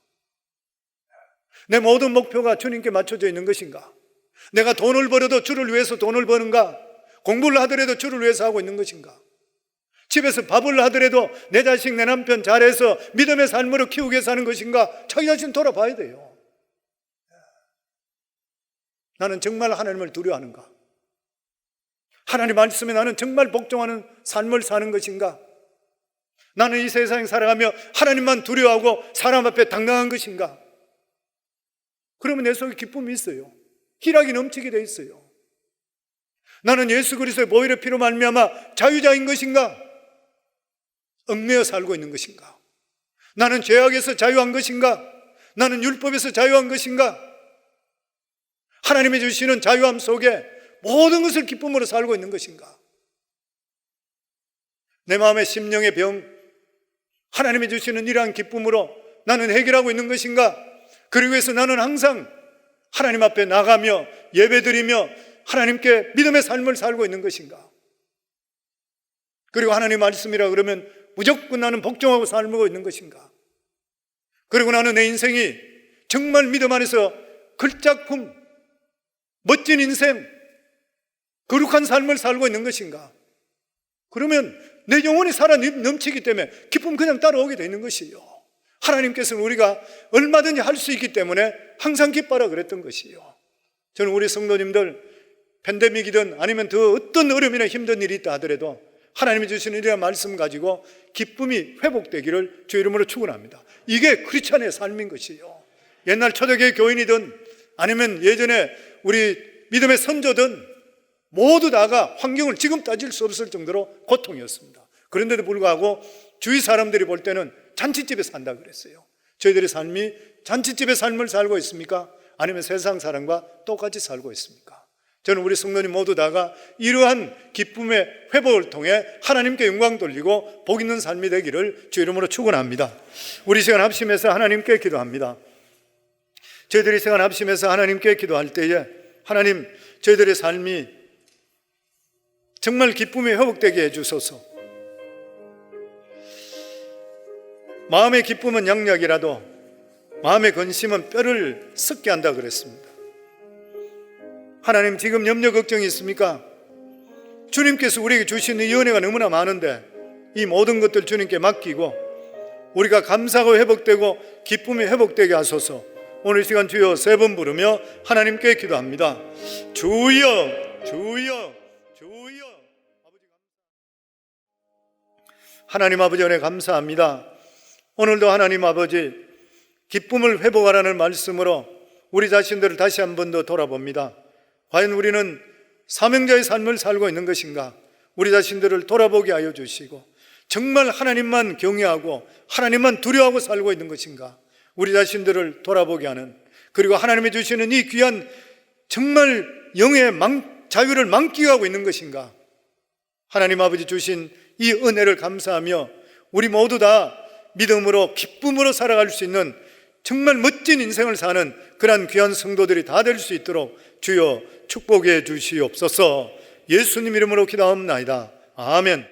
내 모든 목표가 주님께 맞춰져 있는 것인가? 내가 돈을 벌어도 주를 위해서 돈을 버는가? 공부를 하더라도 주를 위해서 하고 있는 것인가? 집에서 밥을 하더라도 내 자식, 내 남편 잘해서 믿음의 삶으로 키우게 위해서 하는 것인가? 자기 자신 돌아봐야 돼요. 나는 정말 하나님을 두려워하는가? 하나님 말씀에 나는 정말 복종하는 삶을 사는 것인가? 나는 이 세상에 살아가며 하나님만 두려워하고 사람 앞에 당당한 것인가? 그러면 내 속에 기쁨이 있어요. 희락이 넘치게 돼 있어요. 나는 예수 그리스도의 보혈의 피로 말미암아 자유자인 것인가? 얽매여 살고 있는 것인가? 나는 죄악에서 자유한 것인가? 나는 율법에서 자유한 것인가? 하나님이 주시는 자유함 속에 모든 것을 기쁨으로 살고 있는 것인가? 내 마음의 심령의 병, 하나님이 주시는 이러한 기쁨으로 나는 해결하고 있는 것인가? 그러기 위해서 나는 항상 하나님 앞에 나가며 예배드리며 하나님께 믿음의 삶을 살고 있는 것인가? 그리고 하나님 말씀이라 그러면 무조건 나는 복종하고 살고 있는 것인가? 그리고 나는 내 인생이 정말 믿음 안에서 걸작품, 멋진 인생, 거룩한 삶을 살고 있는 것인가? 그러면 내 영혼이 살아 넘치기 때문에 기쁨 그냥 따라오게 되는 것이요. 하나님께서는 우리가 얼마든지 할 수 있기 때문에 항상 기뻐라 그랬던 것이요. 저는 우리 성도님들 팬데믹이든 아니면 더 어떤 어려움이나 힘든 일이 있다 하더라도 하나님이 주시는 이러한 말씀 가지고 기쁨이 회복되기를 주 이름으로 축원합니다. 이게 크리스찬의 삶인 것이요. 옛날 초대교회 교인이든 아니면 예전에 우리 믿음의 선조든 모두 다가 환경을 지금 따질 수 없을 정도로 고통이었습니다. 그런데도 불구하고 주위 사람들이 볼 때는 잔치집에 산다 그랬어요. 저희들의 삶이 잔치집의 삶을 살고 있습니까? 아니면 세상 사람과 똑같이 살고 있습니까? 저는 우리 성도님 모두 다가 이러한 기쁨의 회복을 통해 하나님께 영광 돌리고 복 있는 삶이 되기를 주 이름으로 축원합니다. 우리 시간 합심해서 하나님께 기도합니다. 저희들이 시간 합심해서 하나님께 기도할 때에 하나님, 저희들의 삶이 정말 기쁨이 회복되게 해주소서. 마음의 기쁨은 양약이라도 마음의 근심은 뼈를 썩게 한다 그랬습니다. 하나님, 지금 염려 걱정이 있습니까? 주님께서 우리에게 주시는 이 은혜가 너무나 많은데 이 모든 것들 주님께 맡기고 우리가 감사가 회복되고 기쁨이 회복되게 하소서. 오늘 시간 주여 세 번 부르며 하나님께 기도합니다. 주여, 주여, 주여. 하나님 아버지, 은혜 감사합니다. 오늘도 하나님 아버지, 기쁨을 회복하라는 말씀으로 우리 자신들을 다시 한 번 더 돌아봅니다. 과연 우리는 사명자의 삶을 살고 있는 것인가? 우리 자신들을 돌아보게 하여 주시고 정말 하나님만 경외하고 하나님만 두려워하고 살고 있는 것인가? 우리 자신들을 돌아보게 하는, 그리고 하나님이 주시는 이 귀한 정말 영의 자유를 만끽하고 있는 것인가? 하나님 아버지 주신 이 은혜를 감사하며 우리 모두 다 믿음으로 기쁨으로 살아갈 수 있는 정말 멋진 인생을 사는 그러한 귀한 성도들이 다 될 수 있도록 주여 축복해 주시옵소서. 예수님 이름으로 기도하옵나이다. 아멘.